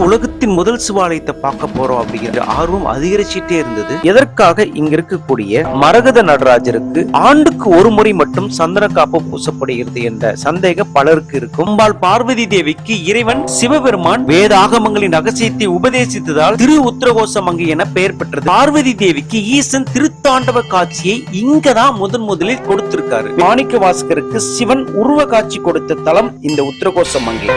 உலகத்தின் முதல் சிவாலயத்தை பார்க்க போறோம் அப்படிங்கிற ஆர்வம் அதிகரிச்சுட்டே இருந்தது. எதற்காக இங்க இருக்கக்கூடிய மரகத நடராஜருக்கு ஆண்டுக்கு ஒரு முறை மட்டும் சந்தன காப்பு பூசப்படுகிறது என்ற சந்தேகம் பலருக்கு இருக்கும். அம்பாள் பார்வதி தேவிக்கு இறைவன் சிவபெருமான் வேதாகமங்களின் ரகசியத்தை உபதேசித்ததால் திரு உத்தரகோசமங்கை என பெயர் பெற்றது. பார்வதி தேவிக்கு ஈசன் திருத்தாண்டவ காட்சியை இங்கதான் முதலில் கொடுத்திருக்காரு. மாணிக்க வாசகருக்கு சிவன் உருவ காட்சி கொடுத்த தலம் இந்த உத்தரகோசமங்கை.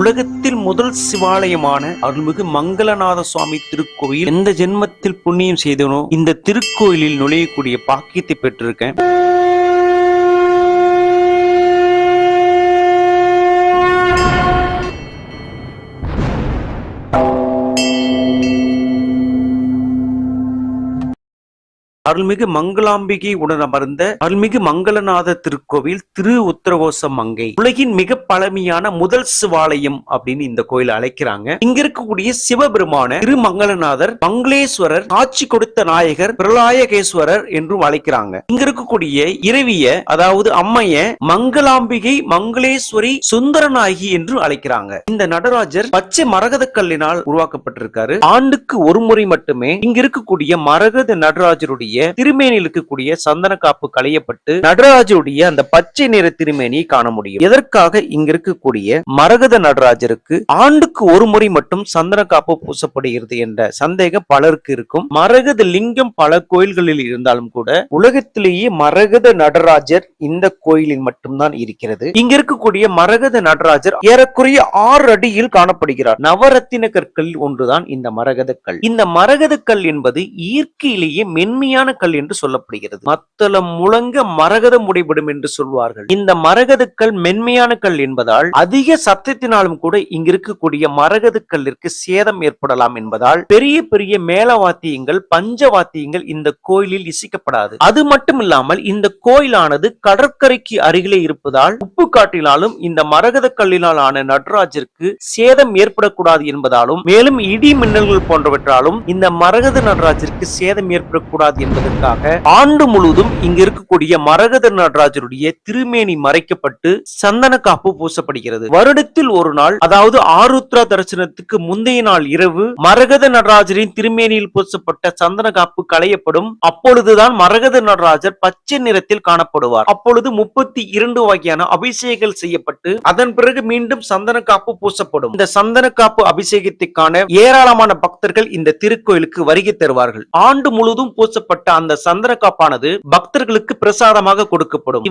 உலகத்தில் முதல் சிவாலயமான அருள்மிகு மங்களநாத சுவாமி திருக்கோயில் எந்த ஜென்மத்தில் புண்ணியம் செய்தனோ இந்த திருக்கோயிலில் நுழையக்கூடிய பாக்கியத்தை பெற்றிருக்கேன். அருள்மிகு மங்களாம்பிகை உடன் அமர்ந்த அருள்மிகு மங்களநாத திருக்கோவில் திரு உத்தரகோசமங்கை உலகின் மிக பழமையான முதல் சிவாலயம் அப்படின்னு இந்த கோயில் அழைக்கிறாங்க. இங்க இருக்கக்கூடிய சிவபெருமான திரு மங்களநாதர், மங்களேஸ்வரர், காட்சி கொடுத்த நாயகர், பிரலாயகேஸ்வரர் என்றும் அழைக்கிறாங்க. இங்க இருக்கக்கூடிய இறைவிய அதாவது அம்மைய மங்களாம்பிகை, மங்களேஸ்வரி, சுந்தரநாயகி என்று அழைக்கிறாங்க. இந்த நடராஜர் பச்சை மரகத கல்லினால் உருவாக்கப்பட்டிருக்காரு. ஆண்டுக்கு ஒரு முறை மட்டுமே இங்க இருக்கக்கூடிய மரகத நடராஜருடைய திருமேனியில் இருக்கக்கூடிய சந்தன காப்பு களையப்பட்டு நடராஜருடைய அந்த பச்சை நிற திருமேனியை காண முடியும். எதற்காக இங்க இருக்கக்கூடிய மரகத நடராஜருக்கு ஆண்டுக்கு ஒரு முறை மட்டும் சந்தன காப்பு பூசப்படுகிறது என்ற சந்தேகம் பலருக்கு இருக்கும். மரகத லிங்கம் பல கோயில்களில் இருந்தாலும் கூட உலகத்திலேயே மரகத நடராஜர் இந்த கோயிலில் மட்டும்தான் இருக்கிறது. இங்க இருக்கக்கூடிய மரகத நடராஜர் ஏறக்குறைய 6 அடியில் காணப்படுகிறார். நவரத்தின கற்களில் ஒன்றுதான் இந்த மரகத கல். இந்த மரகத கல் என்பது இயற்கையிலேயே மென்மையான கல் என்று சொல்லப்படுகிறது. மத்தளம் முழங்க மரகதம் உடைபடும் என்று சொல்வார்கள். இந்த மரகத கல் மென்மையான கல் என்பதால் அதிக சத்தத்தினாலும் கூட இங்க இருக்கக்கூடிய மரகத கல்லிற்கு சேதம் ஏற்படலாம் என்பதால் பெரிய பெரிய மேளவாத்தியங்கள், பஞ்சவாத்தியங்கள் இந்த கோயிலில் இசைக்கப்படாது. அது மட்டும் இல்லாமல் இந்த கோயிலானது கடற்கரைக்கு அருகிலே இருப்பதால் உப்பு காட்டினாலும் இந்த மரகத கல்லினால் ஆன நடராஜருக்கு சேதம் ஏற்படக்கூடாது என்பதாலும் மேலும் இடி மின்னல்கள் போன்றவற்றாலும் இந்த மரகத நடராஜருக்கு சேதம் ஏற்படக்கூடாது என்பதற்காக ஆண்டு முழுவதும் இங்க இருக்கக்கூடிய மரகத நடராஜருடைய திருமேனி மறைக்கப்பட்டு சந்தன காப்பு பூசப்படுகிறது. வருடத்தில் ஒரு நாள், அதாவது ஆருத்ரா தரிசனத்துக்கு முந்தைய நாள் இரவு மரகத நடராஜரின் திருமேனியில் பூசப்பட்ட சந்தன காப்பு களையப்படும். அப்பொழுதுதான் மரகத நடராஜர் பச்சை நிறத்தில் காணப்படுவார். அப்பொழுது 32 வகையான அபிஷேகங்கள் செய்யப்பட்டு அதன் பிறகு மீண்டும் சந்தன காப்பு பூசப்படும். இந்த சந்தன காப்பு அபிஷேகத்துக்கான ஏராளமான பக்தர்கள் இந்த திருக்கோயிலுக்கு வருகை தருவார்கள். ஆண்டு முழுவதும் பூசப்பட்ட அந்த சந்தன காப்பானது பக்தர்களுக்கு பிரசாதமாக கொடுக்கப்படும்.